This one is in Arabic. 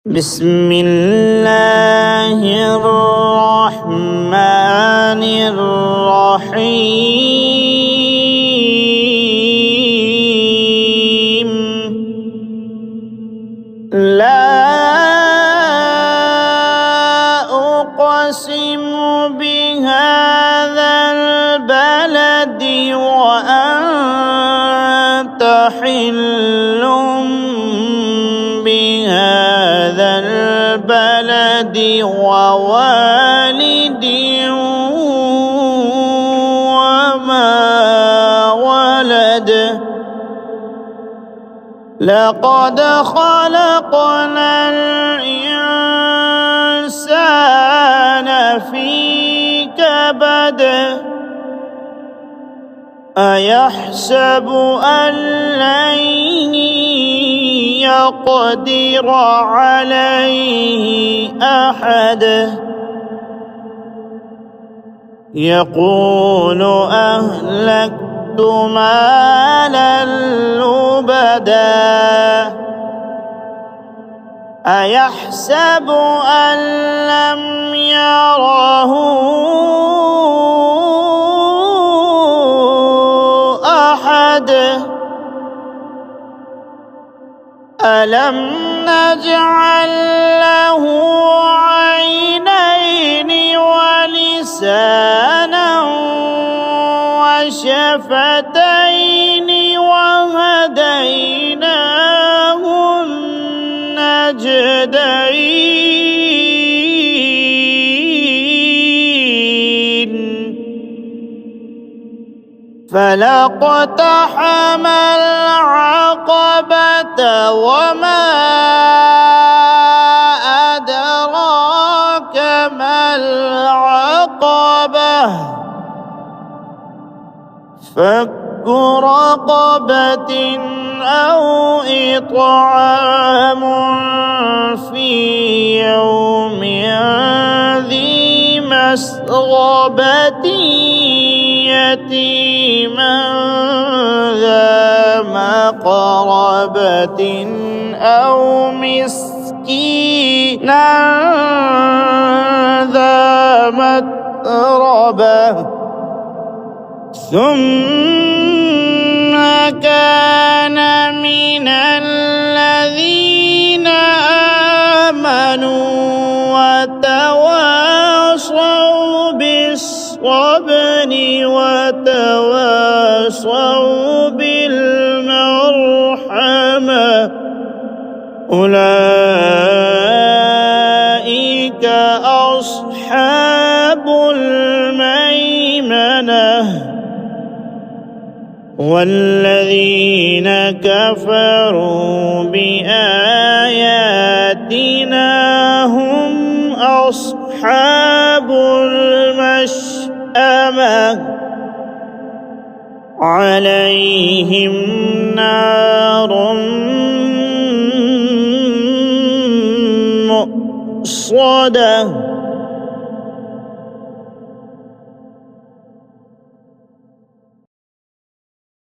بسم الله الرحمن الرحيم. لا أقسم بهذا البلد وأنت حل بهذا البلد ووالد وما ولد. لقد خلقنا الإنسان في كبد. أيحسب أن لن يقدر عليه أحد. يقول أهلكت مالا لبدا. أيحسب أن لم يره أحد. ألم نجعل له عينين ولسانا وشفتين وهديناه النجدين. فلاقتحم العقبة وما أدراك ما العقبة. فك رقبة أو إطعام في يوم ذي مسغبة يتيما ذا مقربة أو مسكينا ذا متربة. ثم كان من الذين آمنوا وتواصوا بالصبر وتواصوا بالمرحمة. أولئك أصحاب الميمنة. والذين كفروا بآياتنا هم أصحاب المشأمة. عليهم نار مؤصدة.